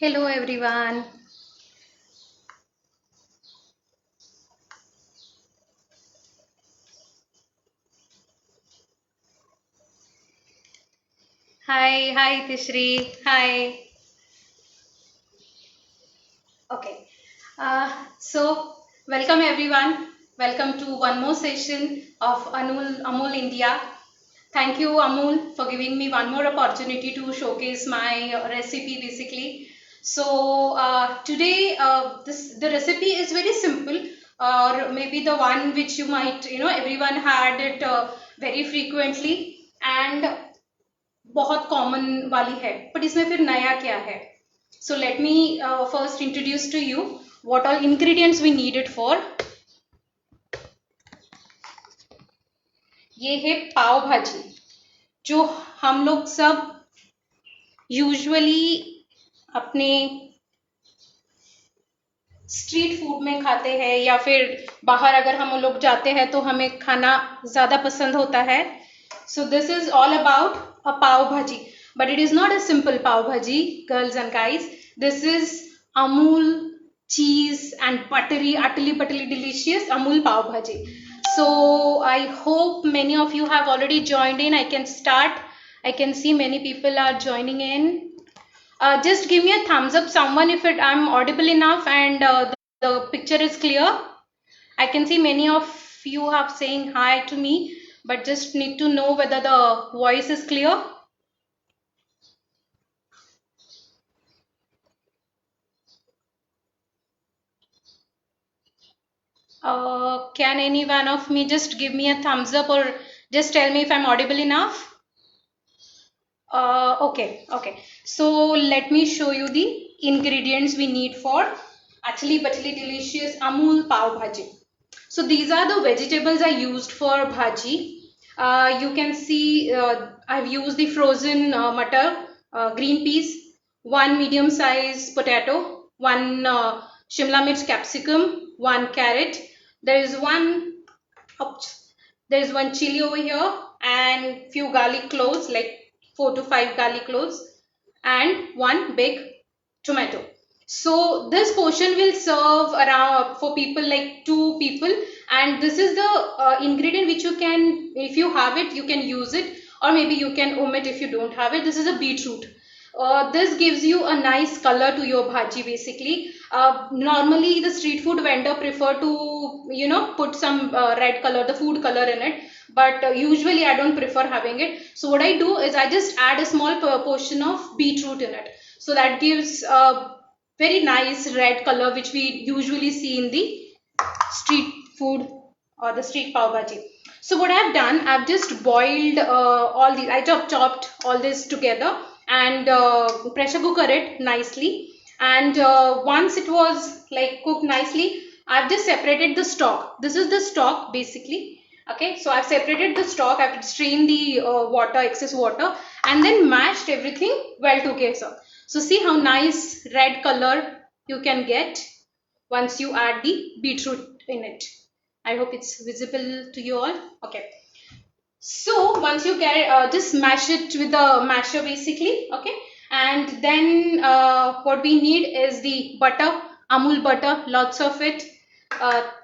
Hello everyone. Hi Tishri. Hi. Okay. So welcome everyone. Welcome to one more session of Amul India. Thank you Amul for giving me one more opportunity to showcase my recipe basically. So today this the recipe is very simple, or maybe the one which you might everyone had it very frequently, and बहुत common वाली है, but इसमें फिर नया क्या है. So let me first introduce to you what all ingredients we needed for. ये है पाव भाजी, जो हम लोग सब यूजुअली अपने स्ट्रीट फूड में खाते हैं, या फिर बाहर अगर हम लोग जाते हैं तो हमें खाना ज़्यादा पसंद होता है. So this is all about a pav bhaji, but it is not a simple pav bhaji, girls and guys. This is Amul cheese and buttery, utterly delicious Amul pav bhaji. So I hope many of you have already joined in. I can start. I can see many people are joining in. Just give me a thumbs up, someone, if I'm audible enough and the picture is clear. I can see many of you have saying hi to me, but just need to know whether the voice is clear. Can any one of me just give me a thumbs up, or just tell me if I'm audible enough? Okay. So let me show you the ingredients we need for actually butterly delicious Amul pav bhaji. So these are the vegetables I used for bhaji. You can see I've used the frozen matar, green peas, one medium size potato, one shimla mirch capsicum, one carrot. There is one, oops, there is one chili over here, and few garlic cloves, like 4 to 5 garlic cloves, and one big tomato. So this portion will serve around for people like 2 people, and this is the ingredient which you can, if you have it, you can use it, or maybe you can omit if you don't have it. This is a beetroot. This gives you a nice color to your bhaji basically. Normally the street food vendor prefer to put some red color, the food color in it, but usually I don't prefer having it. So what I do is I just add a small portion of beetroot in it, so that gives a very nice red color which we usually see in the street food or the street pav bhaji. So what I've done, I've just boiled all these. I chopped all this together and pressure cooker it nicely. And once it was like cooked nicely, I've just separated the stock. This is the stock basically. Okay, so I've separated the stock. I've strained the water, excess water, and then mashed everything well together. So see how nice red color you can get once you add the beetroot in it. I hope it's visible to you all. Okay. So once you get it, just mash it with a masher basically. Okay. And then what we need is the butter, Amul butter, lots of it.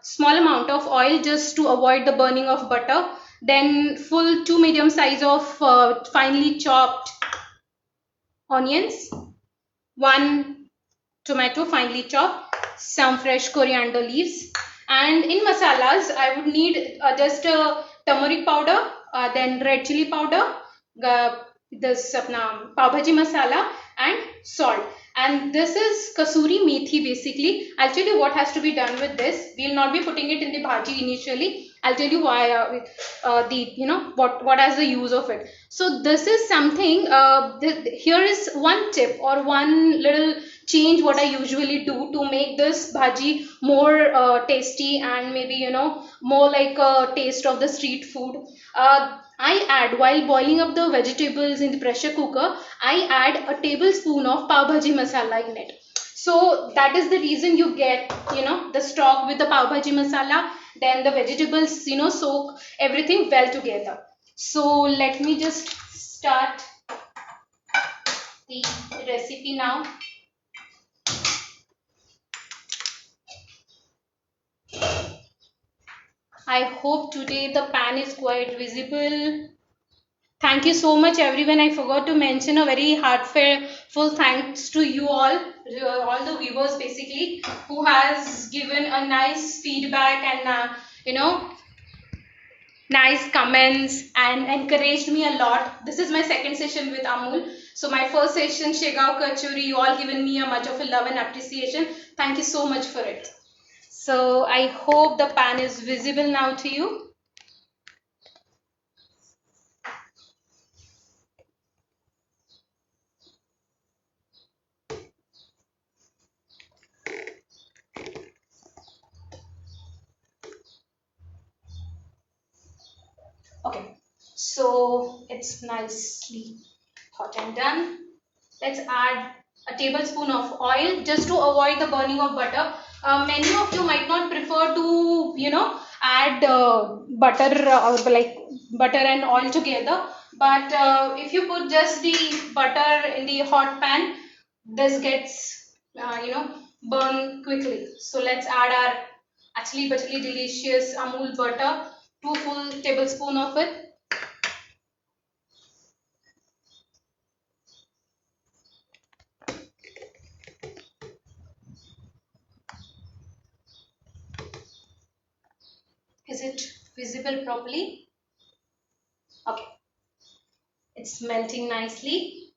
Small amount of oil just to avoid the burning of butter. Then full 2 medium size of finely chopped onions, one tomato finely chopped, some fresh coriander leaves, and in masalas I would need just turmeric powder, then red chili powder, uh, this apna pav bhaji masala, and salt. And this is kasuri methi basically. I'll tell you what has to be done with this. We'll not be putting it in the bhaji initially. I'll tell you why the what has the use of it. So this is something. Here is one tip or one little change what I usually do to make this bhaji more tasty, and maybe more like a taste of the street food. I add, while boiling up the vegetables in the pressure cooker, I add a tablespoon of pav bhaji masala in it. So that is the reason you get the stock with the pav bhaji masala, then the vegetables soak everything well together. So let me just start the recipe now. I hope today the pan is quite visible. Thank you so much, everyone. I forgot to mention a very heartfelt thanks to you all the viewers basically, who has given a nice feedback and you know nice comments and encouraged me a lot. This is my second session with Amul. So my first session, Shegao Kachuri, you all given me a much of a love and appreciation. Thank you so much for it. So I hope the pan is visible now to you. Okay, so it's nicely hot and done. Let's add a tablespoon of oil just to avoid the burning of butter. Many of you might not prefer to, add butter or like butter and oil together. But if you put just the butter in the hot pan, this gets, burn quickly. So let's add our actually buttery delicious Amul butter, 2 full tablespoon of it. Is it visible properly? Okay, it's melting nicely.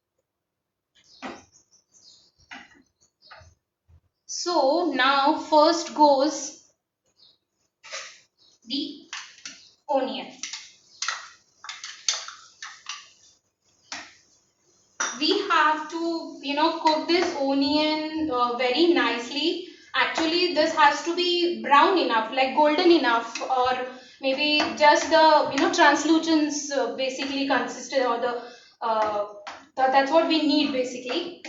So now first goes the onion. We have to, cook this onion very nicely. Actually, this has to be brown enough, like golden enough, or maybe just the, translucence basically consistent, or that's what we need basically.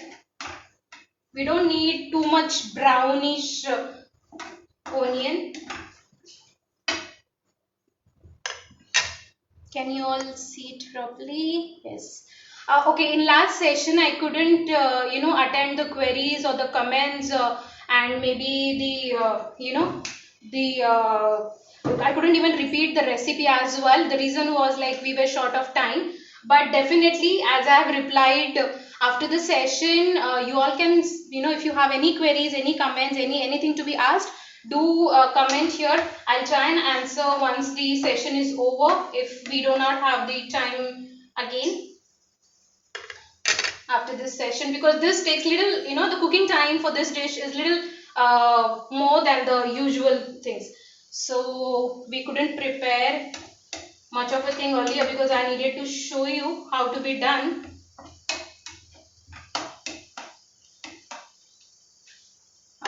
We don't need too much brownish onion. Can you all see it properly? Yes. Okay, in last session I couldn't, attend the queries or the comments and maybe the, I couldn't even repeat the recipe as well. The reason was like we were short of time. But definitely, as I have replied after the session, you all can, if you have any queries, any comments, anything to be asked, do comment here. I'll try and answer once the session is over if we do not have the time again after this session, because this takes little, the cooking time for this dish is little more than the usual things. So we couldn't prepare much of a thing earlier because I needed to show you how to be done.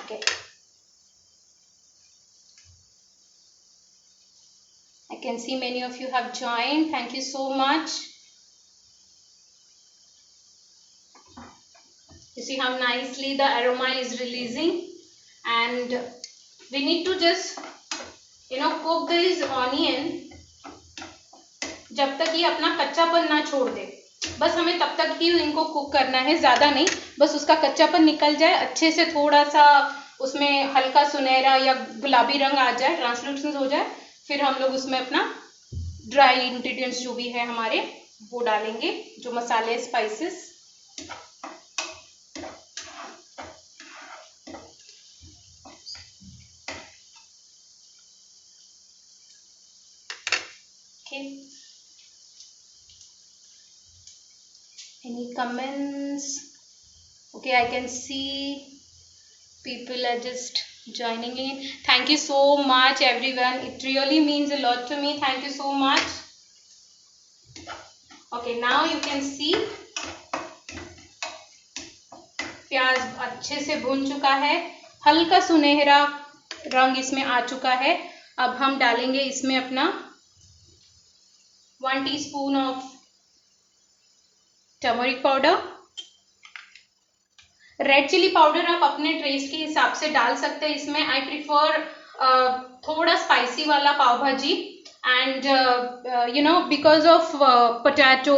Okay. I can see many of you have joined. Thank you so much. You see how nicely the aroma is releasing, and we need to just, cook this onion जब तक ये अपना कच्चापन ना छोड़ दे. बस हमें तब तक ही इनको कुक करना है, ज्यादा नहीं. बस उसका कच्चापन निकल जाए, अच्छे से थोड़ा सा उसमें हल्का सुनहरा या गुलाबी रंग आ जाए, ट्रांसलूसेंट हो जाए, फिर हम लोग उसमें अपना ड्राई इंग्रेडिएंट्स जो भी है हमारे वो डालेंगे, जो मसाले spices. Okay. Any comments? Okay, I can see people are just joining in. Thank you so much, everyone. It really means a lot to me. Thank you so much. Okay, now you can see प्याज अच्छे से भून चुका है, हल्का सुनहरा रंग इसमें आ चुका है. अब हम डालेंगे इसमें अपना 1 teaspoon of turmeric powder. Red chili powder आप अपने टेस्ट के हिसाब से डाल सकते हैं इसमें. आई प्रिफर थोड़ा स्पाइसी वाला pav bhaji, and because of potato,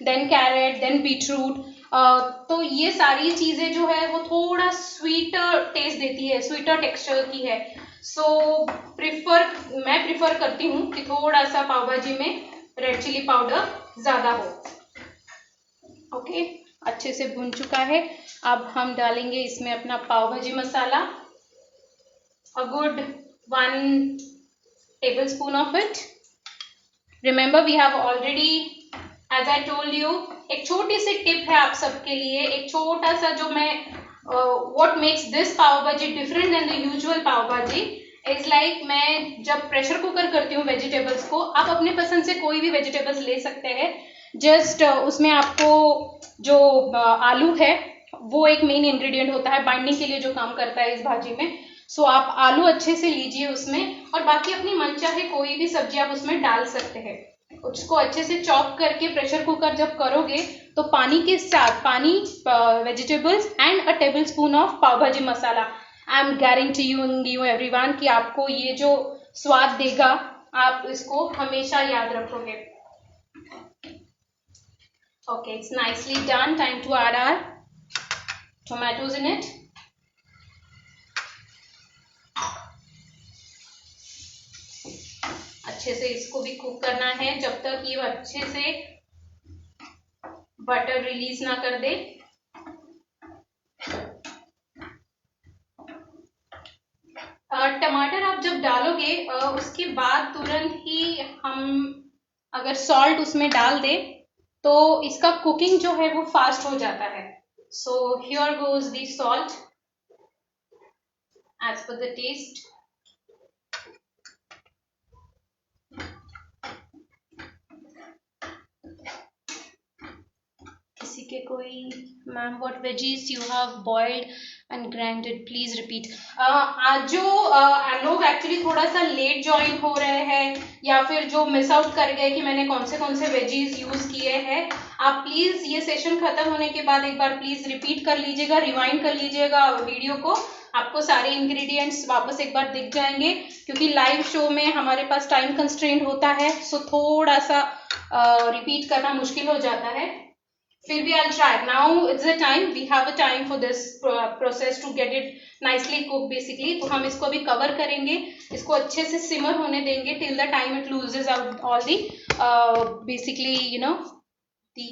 then carrot, then beetroot, तो ये सारी चीजें जो है वो थोड़ा स्वीटर टेस्ट देती है, स्वीटर टेक्सचर की है. सो मैं प्रिफर करती हूँ कि थोड़ा सा पाव भाजी में रेड चिली पाउडर ज्यादा हो। ओके, अच्छे से भुन चुका है। अब हम डालेंगे इसमें अपना पाव भाजी मसाला, a good 1 tablespoon of it. Remember we have already, as I told you, एक छोटी सी टिप है आप सबके लिए, एक छोटा सा जो मैं what makes this पाव भाजी different than the usual पाव भाजी is like, मैं जब प्रेशर कुकर करती हूँ वेजिटेबल्स को, आप अपने पसंद से कोई भी वेजिटेबल्स ले सकते हैं। जस्ट उसमें आपको जो आलू है वो एक मेन इंग्रेडिएंट होता है बाइंडिंग के लिए जो काम करता है इस भाजी में। सो आप आलू अच्छे से लीजिए उसमें, और बाकी अपनी मनचाहे कोई भी सब्जी आप उसमें डाल सकते हैं। उसको अच्छे से चॉप करके प्रेशर कुकर जब करोगे तो पानी के साथ vegetables and a tablespoon of pav bhaji masala, I am guaranteeing you everyone कि आपको ये जो स्वाद देगा आप इसको हमेशा याद रखोगे। Okay, it's nicely done. Time to add our tomatoes in it. अच्छे से इसको भी कुक करना है जब तक ये अच्छे से बटर रिलीज ना कर दे। टमाटर आप जब डालोगे उसके बाद तुरंत ही हम अगर सॉल्ट उसमें डाल दे तो इसका कुकिंग जो है वो फास्ट हो जाता है। So here goes the salt as per the taste. किसी के कोई ma'am what veggies you have boiled and grinded, please repeat. आज जो लोग एक्चुअली थोड़ा सा लेट ज्वाइन हो रहे हैं या फिर जो मिस आउट कर गए कि मैंने कौन से वेजीज यूज किए हैं, आप प्लीज ये सेशन खत्म होने के बाद एक बार प्लीज रिपीट कर लीजिएगा, रिवाइंड कर लीजिएगा वीडियो को, आपको सारे इंग्रेडिएंट्स वापस एक बार दिख जाएंगे, क्योंकि लाइव शो में हमारे पास टाइम कंस्ट्रेंट होता है। सो थोड़ा सा रिपीट करना मुश्किल हो जाता है, फिर भी I'll try. Now it's the time, we have a time for this process to get it nicely cooked basically. तो हम इसको अभी कवर करेंगे, इसको अच्छे से सिमर होने देंगे till the time it loses out all the basically you know the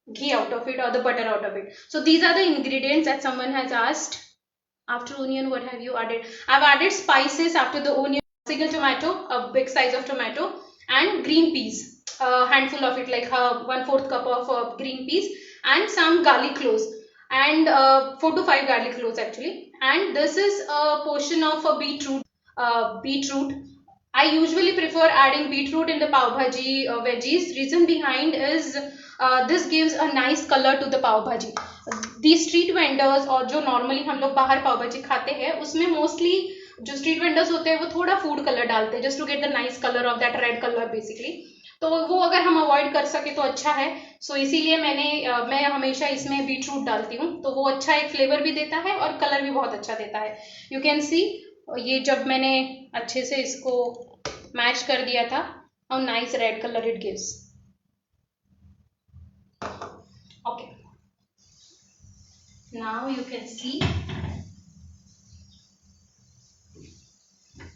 ghee out of it or the butter out of it. So these are the ingredients that someone has asked. After onion, what have you added? I've added spices after the onion, single tomato, a big size of tomato, and green peas, a handful of it, like 1/4 cup of green peas, and some garlic cloves, and 4 to 5 garlic cloves actually. And this is a portion of a beetroot. I usually prefer adding beetroot in the pav bhaji veggies. Reason behind is this gives a nice color to the pav bhaji. The street vendors और जो normally हम लोग बाहर पाव भाजी खाते हैं उसमें mostly जो स्ट्रीट वेंडर्स होते हैं वो थोड़ा फूड कलर डालते हैं just to get the nice colour of that red colour basically, तो वो अगर हम अवॉइड कर सके तो अच्छा है। सो इसीलिए मैं हमेशा इसमें बीटरूट डालती हूँ, तो वो अच्छा एक फ्लेवर भी देता है और कलर भी बहुत अच्छा देता है। यू कैन सी ये जब मैंने अच्छे से इसको मैश कर दिया था, how nice red colour it gives. Okay, now you can see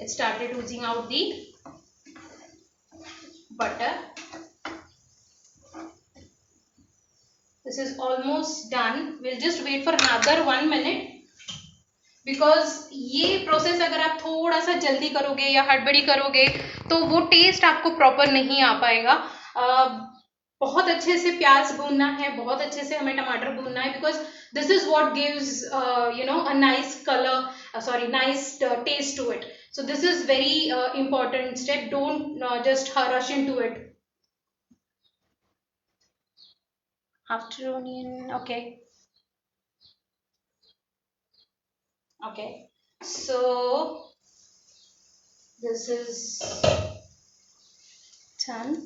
it started oozing out the butter. This is almost done. We'll just wait for another 1 minute because ये प्रोसेस अगर आप थोड़ा सा जल्दी करोगे या हड़बड़ी करोगे तो वो टेस्ट आपको प्रॉपर नहीं आ पाएगा। बहुत अच्छे से प्याज भूनना है, बहुत अच्छे से हमें टमाटर भूनना है, because this is what gives a nice color, nice taste to it. So this is very important step. Don't just rush into it. After onion, okay, so this is done.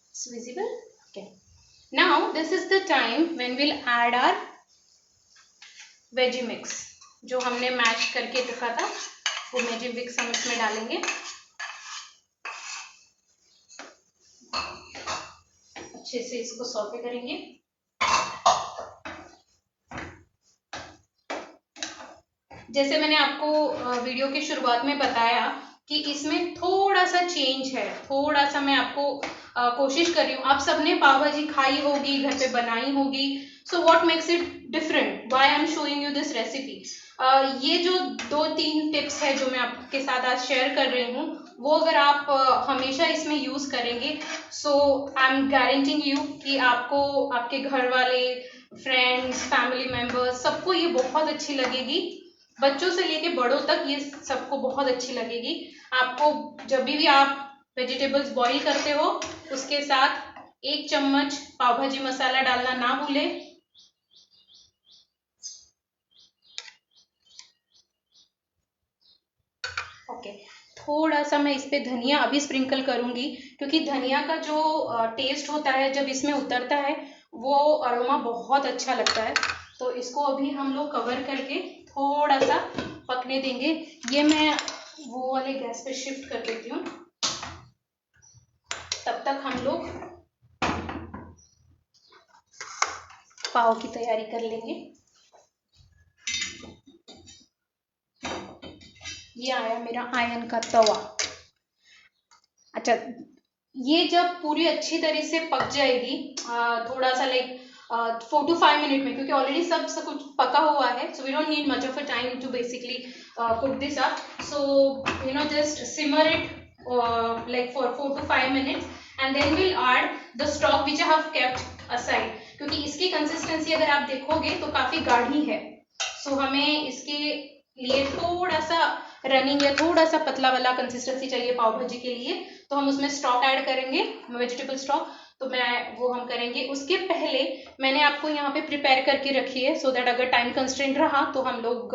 It's visible. Okay, now this is the time when we'll add our veggie mix जो हमने mash करके रखा था, वो veggie mix हम इसमें डालेंगे। अच्छे से इसको सौते करेंगे। जैसे मैंने आपको वीडियो की शुरुआत में बताया कि इसमें थोड़ा सा चेंज है, थोड़ा सा मैं आपको कोशिश कर रही हूँ। आप सबने पाव भाजी खाई होगी, घर पे बनाई होगी, so what makes it different, why I am showing you this recipe. ये जो 2-3 टिप्स है जो मैं आपके साथ आज शेयर कर रही हूँ, वो अगर आप हमेशा इसमें यूज करेंगे, सो आई एम गारंटिंग यू कि आपको, आपके घर वाले, फ्रेंड्स, फैमिली मेंबर्स, सबको ये बहुत अच्छी लगेगी। बच्चों से लेके बड़ों तक ये सबको बहुत अच्छी लगेगी। आपको जब भी आप वेजिटेबल्स बॉईल करते हो, उसके साथ 1 चम्मच पाव भाजी मसाला डालना ना भूलें। ओके, थोड़ा सा मैं इस पे धनिया अभी स्प्रिंकल करूंगी, क्योंकि धनिया का जो टेस्ट होता है जब इसमें उतरता है, वो अरोमा बहुत अच्छा लगता है। तो इसको अभी हम लोग कवर करके थोड़ा सा पकने देंगे। ये मैं वो वाले गैस पे शिफ्ट कर देती हूँ, तब तक हम लोग पाव की तैयारी कर लेंगे। ये आया मेरा आयन का तवा। अच्छा, ये जब पूरी अच्छी तरह से पक जाएगी, थोड़ा सा लाइक 4 to 5 मिनट में, क्योंकि ऑलरेडी सब कुछ पका हुआ है, so we don't need much of a time to basically cook this up. So you know, just simmer it like for 4 to 5 minutes, and then we'll add the stock which I have kept aside, क्योंकि इसकी consistency अगर आप देखोगे तो काफी गाढ़ी है। सो हमें इसके लिए थोड़ा सा रनिंग या थोड़ा सा पतला वाला कंसिस्टेंसी चाहिए पाव भाजी के लिए, तो हम उसमें स्टॉक ऐड करेंगे, वेजिटेबल स्टॉक। तो वो हम करेंगे। उसके पहले मैंने आपको यहाँ पे प्रिपेयर करके रखी है, सो दैट अगर टाइम कंस्ट्रेंट रहा तो हम लोग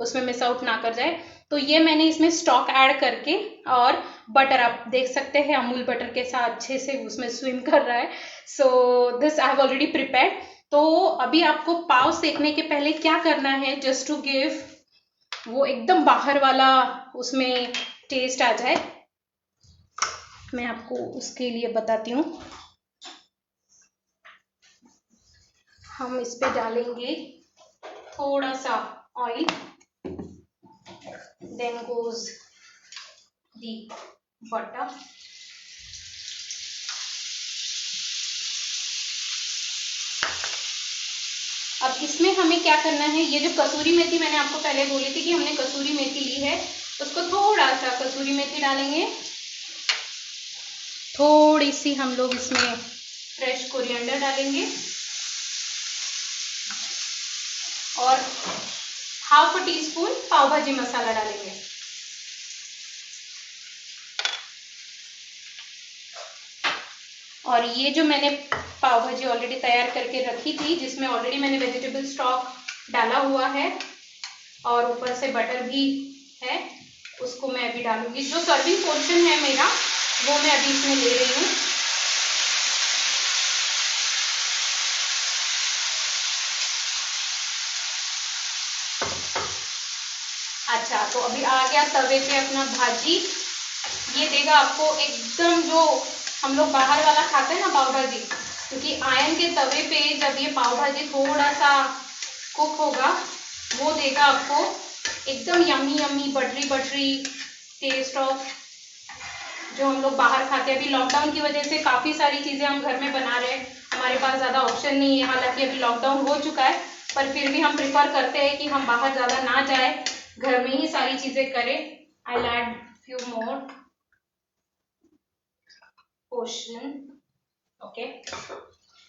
उसमें मिस आउट ना कर जाए। तो ये मैंने इसमें स्टॉक ऐड करके, और बटर आप देख सकते हैं अमूल बटर के साथ अच्छे से उसमें स्विम कर रहा है। So this I have already prepared. तो अभी आपको पाव सेकने के पहले क्या करना है, जस्ट टू गिव वो एकदम बाहर वाला उसमें टेस्ट आ जाए, मैं आपको उसके लिए बताती हूँ। हम इस पे डालेंगे थोड़ा सा ऑयल, देन गोज दी बटर, अब इसमें हमें क्या करना है, ये जो कसूरी मेथी मैंने आपको पहले बोली थी कि हमने कसूरी मेथी ली है, उसको थोड़ा सा कसूरी मेथी डालेंगे। थोड़ी सी हम लोग इसमें फ्रेश कोरिएंडर डालेंगे, और 1/2 टीस्पून पाव भाजी मसाला डालेंगे। और ये जो मैंने पाव भाजी ऑलरेडी तैयार करके रखी थी, जिसमें ऑलरेडी मैंने वेजिटेबल स्टॉक डाला हुआ है और ऊपर से बटर भी है, उसको मैं अभी डालूंगी। जो सर्विंग पोर्शन है मेरा, वो मैं अभी इसमें ले रही हूँ। अच्छा, तो अभी आ गया तवे पे अपना भाजी। ये देगा आपको एकदम जो हम लोग बाहर वाला खाते हैं ना पाव भाजी, क्योंकि आयन के तवे पे जब ये पाव भाजी थोड़ा सा कुक होगा, वो देगा आपको एकदम yummy yummy buttery buttery taste of जो हम लोग बाहर खाते हैं। अभी लॉकडाउन की वजह से काफी सारी चीजें हम घर में बना रहे हैं, हमारे पास ज्यादा ऑप्शन नहीं है। हालांकि अभी लॉकडाउन हो चुका है, पर फिर भी हम प्रिफर करते हैं कि हम बाहर ज्यादा ना जाए, घर में ही सारी चीजें करें। I will add few more portion. Okay,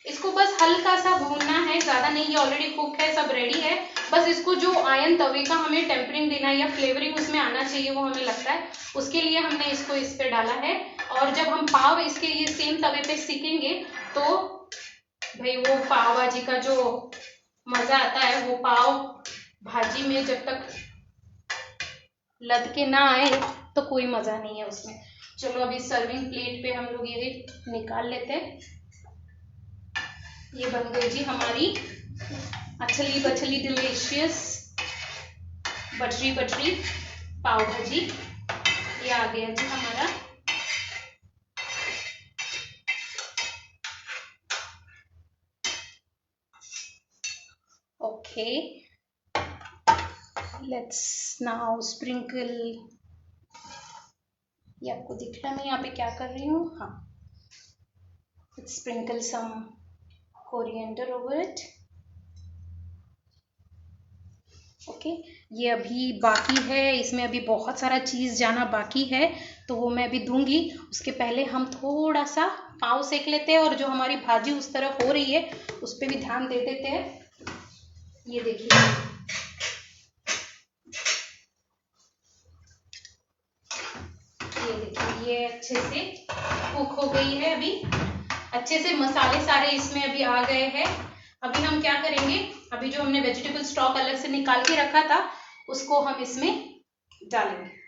इसको बस हल्का सा भूनना है, ज्यादा नहीं, ये ऑलरेडी कुक है, सब रेडी है। बस इसको जो आयन तवे का हमें टेम्परिंग देना है या फ्लेवरिंग उसमें आना चाहिए, वो हमें लगता है, उसके लिए हमने इसको इस पे डाला है। और जब हम पाव इसके ये सेम तवे पे सीखेंगे, तो भाई वो पाव भाजी का जो मजा आता है, वो पाव भाजी में जब तक लद के ना आए तो कोई मजा नहीं है उसमें। चलो अभी सर्विंग प्लेट पे हम लोग ये निकाल लेते हैं। ये बन गई जी हमारी अच्छली बछली डिलीशियस बटरी बटरी पाव भाजी। ये आ गया जी हमारा। Okay, let's now sprinkle. ये आपको दिख रहा है मैं यहाँ पे क्या कर रही हूँ? हाँ, let's sprinkle some coriander over it. Okay, ये अभी बाकी है, इसमें अभी बहुत सारा चीज़ जाना बाकी है, तो वो मैं अभी दूंगी। उसके पहले हम थोड़ा सा पाव सेक लेते हैं, और जो हमारी भाजी उस तरफ हो रही है उस पर भी ध्यान दे देते हैं। ये देखिए, ये अच्छे से कुक हो गई है, अभी अच्छे से मसाले सारे इसमें अभी आ गए हैं। अभी हम क्या करेंगे, अभी जो हमने वेजिटेबल स्टॉक अलग से निकाल के रखा था उसको हम इसमें डालेंगे।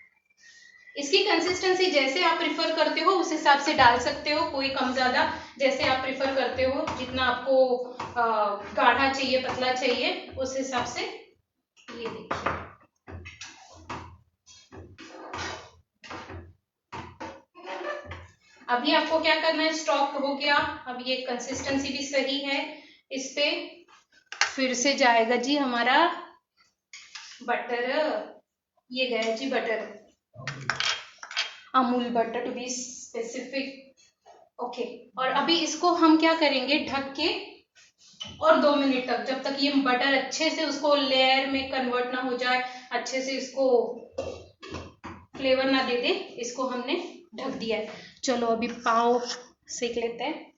इसकी कंसिस्टेंसी जैसे आप प्रिफर करते हो उस हिसाब से डाल सकते हो, कोई कम ज्यादा जैसे आप प्रिफर करते हो, जितना आपको गाढ़ा चाहिए पतला चाहिए उस हिसाब से। ये देखिए, अभी आपको क्या करना है, स्टॉक हो गया, अब ये कंसिस्टेंसी भी सही है, इस पे फिर से जाएगा जी हमारा बटर। ये गया जी butter, Amul butter to be specific. Okay, और अभी इसको हम क्या करेंगे, ढक के और 2 मिनट तक, जब तक ये बटर अच्छे से उसको लेयर में कन्वर्ट ना हो जाए, अच्छे से इसको फ्लेवर ना दे दे, इसको हमने ढक दिया है। चलो अभी पाव सेक लेते हैं।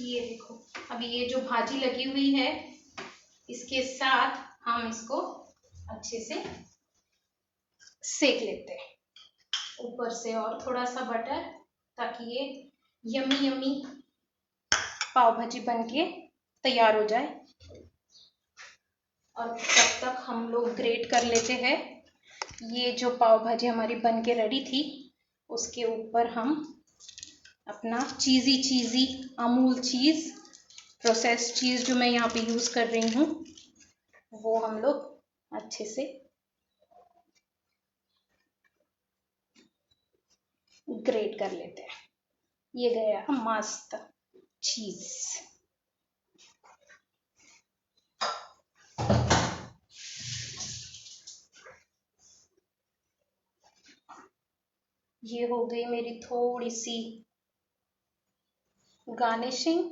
ये देखो, अभी ये जो भाजी लगी हुई है इसके साथ हम इसको अच्छे से सेक लेते हैं, ऊपर से और थोड़ा सा बटर, ताकि ये यम्मी यम्मी पाव भाजी बनके तैयार हो जाए। और तब तक हम लोग ग्रेट कर लेते हैं, ये जो पाव भाजी हमारी बनके रेडी थी उसके ऊपर हम अपना चीज़ी अमूल चीज़, प्रोसेस्ड चीज़ जो मैं यहाँ पे यूज़ कर रही हूँ, वो हम लोग अच्छे से ग्रेट कर लेते हैं। ये गया मस्त चीज़। ये हो गई मेरी थोड़ी सी गार्निशिंग।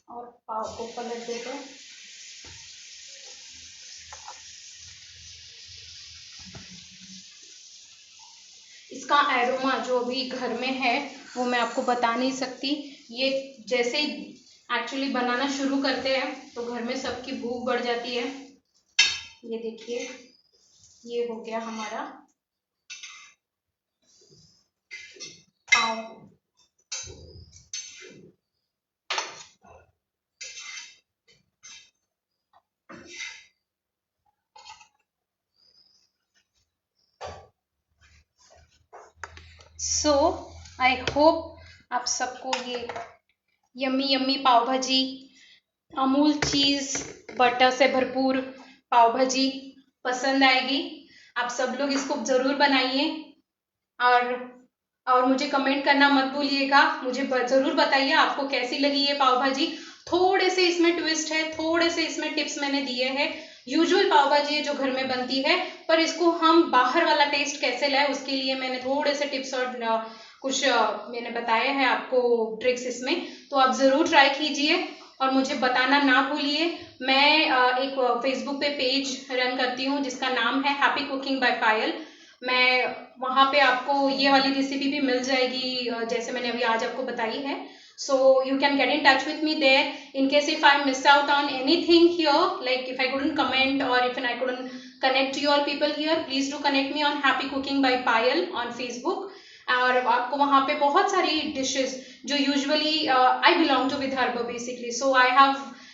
और पाव को पलट देते हैं। इसका एरोमा जो अभी घर में है वो मैं आपको बता नहीं सकती। ये जैसे ही एक्चुअली बनाना शुरू करते हैं तो घर में सबकी भूख बढ़ जाती है। ये देखिए, ये हो गया हमारा पाव। सो आई होप आप सबको ये यम्मी यम्मी पाव भाजी, अमूल चीज बटर से भरपूर पाव भाजी पसंद आएगी। आप सब लोग इसको जरूर बनाइए, और मुझे कमेंट करना मत भूलिएगा। मुझे जरूर बताइए आपको कैसी लगी ये पाव भाजी। थोड़े से इसमें ट्विस्ट है, थोड़े से इसमें टिप्स मैंने दिए हैं। यूजुअल पाव भाजी है जो घर में बनती है, पर इसको हम बाहर वाला टेस्ट कैसे लाए उसके लिए मैंने थोड़े से टिप्स और कुछ मैंने बताया है आपको ट्रिक्स इसमें। तो आप जरूर ट्राई कीजिए और मुझे बताना ना भूलिए। मैं एक फेसबुक पे पेज रन करती हूँ जिसका नाम है हैप्पी कुकिंग बाय पायल। मैं वहाँ पे आपको ये वाली रेसिपी भी मिल जाएगी जैसे मैंने अभी आज आपको बताई है। So you can get in touch with me there. In case if I missed out on anything here, like if I couldn't comment or if I couldn't connect to you all people here, please do connect me on Happy Cooking by Payal on Facebook. और आपको वहाँ पे बहुत सारी dishes जो usually I belong to Vidarbha basically, so I have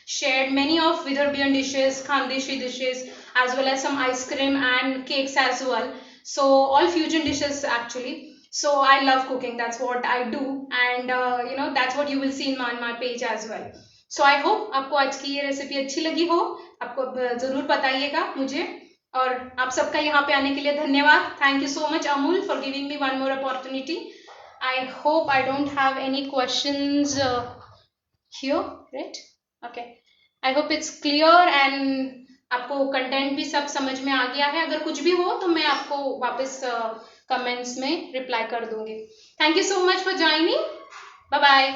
shared many of Vidarbhian dishes, Khandeshi dishes, as well as some ice cream and cakes as well. So all fusion dishes actually. So I love cooking, that's what I do, and that's what you will see in my page as well. So I hope आपको आज की ये recipe अच्छी लगी हो, आपको जरूर बताइएगा मुझे, और आप सबका यहाँ पे आने के लिए धन्यवाद. Thank you so much Amul for giving me one more opportunity. I hope I don't have any questions here, right? Okay. I hope it's clear and आपको कंटेंट भी सब समझ में आ गया है. अगर कुछ भी हो तो मैं आपको वापस कमेंट्स में रिप्लाई कर दूंगी. Thank you so much for joining. Bye bye.